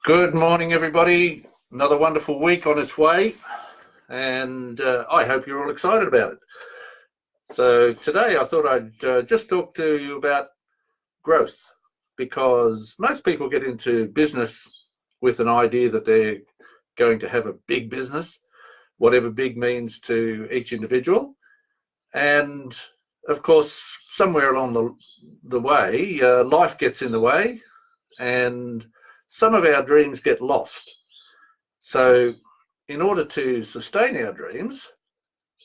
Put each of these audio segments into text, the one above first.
Good morning, everybody. Another wonderful week on its way, and I hope you're all excited about it. So today I thought I'd just talk to you about growth, because most people get into business with an idea that they're going to have a big business, whatever big means to each individual. And of course, somewhere along the way, life gets in the way, and some of our dreams get lost. So in order to sustain our dreams,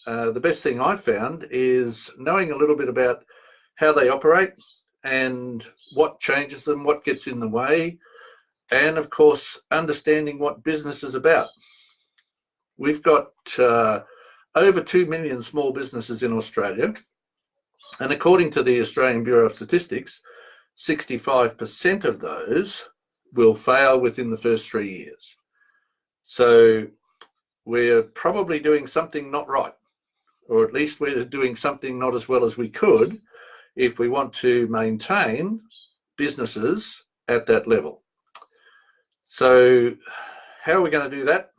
the best thing I've found is knowing a little bit about how they operate and what changes them, what gets in the way, and of course, understanding what business is about. We've got over 2 million small businesses in Australia, and according to the Australian Bureau of Statistics, 65% of those will fail within the first 3 years. So we're probably doing something not right, or at least we're doing something not as well as we could if we want to maintain businesses at that level. So how are we going to do that?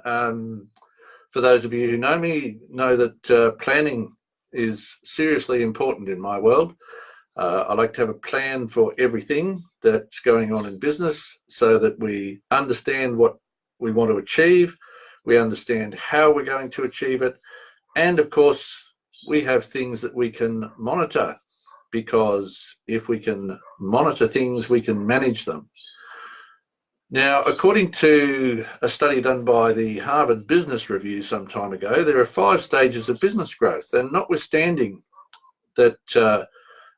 For those of you who know me, know that planning is seriously important in my world. I like to have a plan for everything that's going on in business so that we understand what we want to achieve, we understand how we're going to achieve it, and of course we have things that we can monitor, because if we can monitor things, we can manage them. Now, according to a study done by the Harvard Business Review some time ago, there are 5 stages of business growth, and notwithstanding that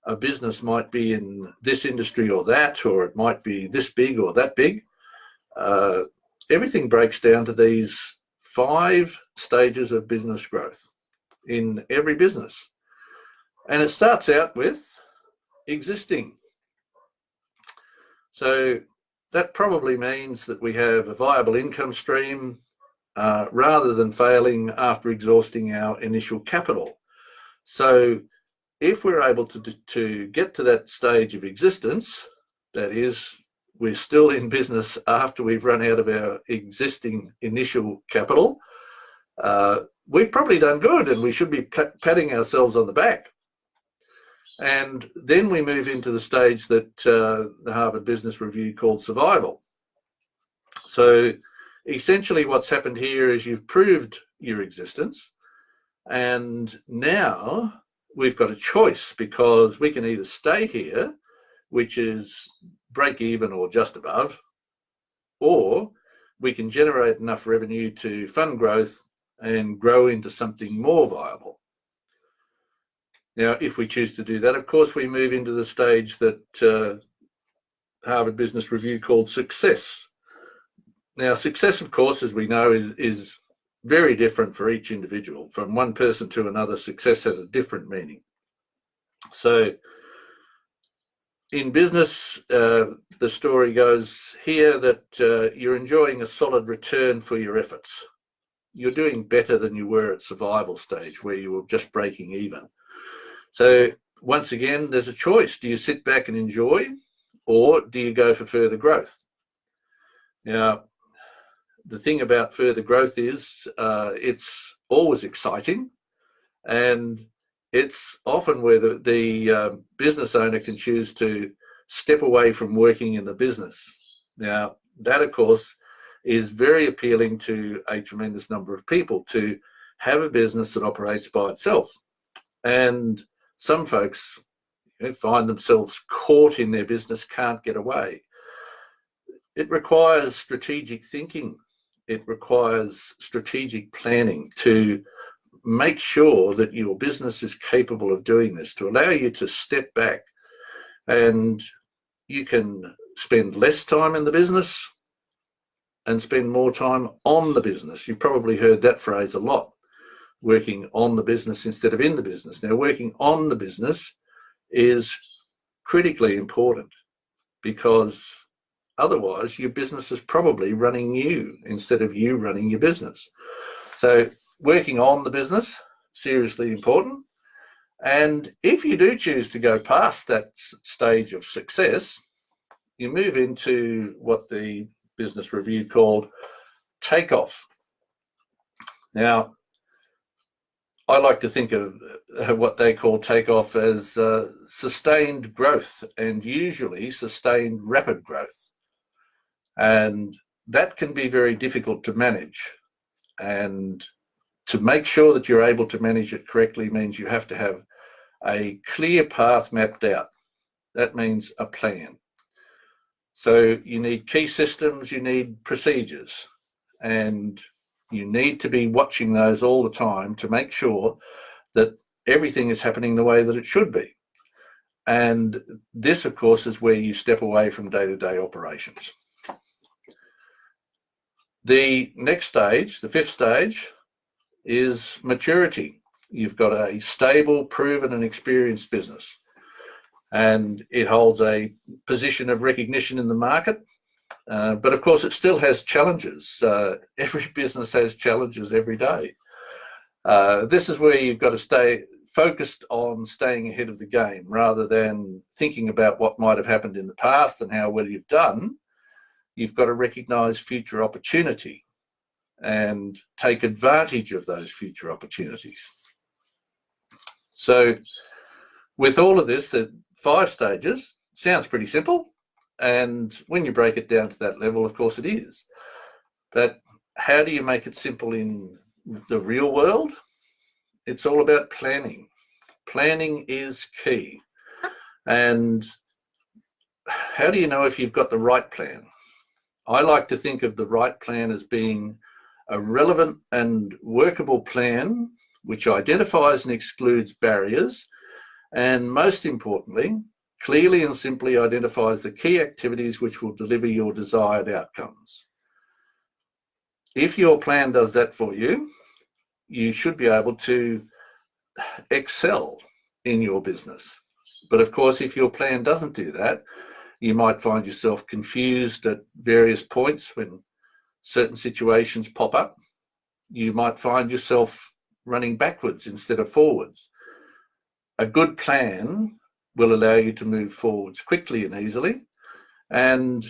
a business might be in this industry or that, or it might be this big or that big, everything breaks down to these 5 stages of business growth in every business. And it starts out with existing. So that probably means that we have a viable income stream rather than failing after exhausting our initial capital. So if we're able to get to that stage of existence, that is, we're still in business after we've run out of our existing initial capital, we've probably done good, and we should be patting ourselves on the back. And then we move into the stage that the Harvard Business Review called survival. So essentially what's happened here is you've proved your existence, and now we've got a choice, because we can either stay here, which is break even or just above, or we can generate enough revenue to fund growth and grow into something more viable. Now, if we choose to do that, of course, we move into the stage that Harvard Business Review called success. Now, success, of course, as we know, is very different for each individual. From one person to another, success has a different meaning. So in business, the story goes here that you're enjoying a solid return for your efforts. You're doing better than you were at survival stage, where you were just breaking even. So once again, there's a choice. Do you sit back and enjoy, or do you go for further growth? Now, the thing about further growth is it's always exciting, and it's often where the business owner can choose to step away from working in the business. Now, that, of course, is very appealing to a tremendous number of people, to have a business that operates by itself. And some folks find themselves caught in their business, can't get away. It requires strategic thinking. It requires strategic planning to make sure that your business is capable of doing this, to allow you to step back, and you can spend less time in the business and spend more time on the business. You've probably heard that phrase a lot, working on the business instead of in the business. Now, working on the business is critically important, because otherwise your business is probably running you instead of you running your business. So working on the business, seriously important. And if you do choose to go past that stage of success, you move into what the business review called Takeoff. Now, I like to think of what they call takeoff as sustained growth, and usually sustained rapid growth. And that can be very difficult to manage. And to make sure that you're able to manage it correctly means you have to have a clear path mapped out. That means a plan. So you need key systems, you need procedures, and you need to be watching those all the time to make sure that everything is happening the way that it should be. And this, of course, is where you step away from day-to-day operations. The next stage, the fifth stage, is maturity. You've got a stable, proven and experienced business, and it holds a position of recognition in the market. But of course, it still has challenges. Every business has challenges every day. This is where you've got to stay focused on staying ahead of the game rather than thinking about what might have happened in the past and how well you've done. You've got to recognise future opportunity and take advantage of those future opportunities. So with all of this, the 5 stages sounds pretty simple. And when you break it down to that level, of course it is. But how do you make it simple in the real world? It's all about planning. Planning is key. And how do you know if you've got the right plan? I like to think of the right plan as being a relevant and workable plan which identifies and excludes barriers, and most importantly, clearly and simply identifies the key activities which will deliver your desired outcomes. If your plan does that for you, you should be able to excel in your business. But of course, if your plan doesn't do that, you might find yourself confused at various points when certain situations pop up. You might find yourself running backwards instead of forwards. A good plan will allow you to move forwards quickly and easily. And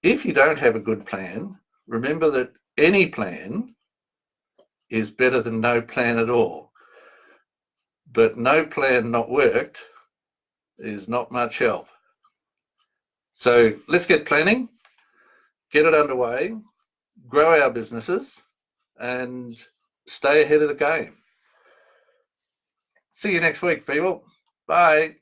if you don't have a good plan, remember that any plan is better than no plan at all. But no plan not worked is not much help. So let's get planning, get it underway, grow our businesses, and stay ahead of the game. See you next week, people. Bye.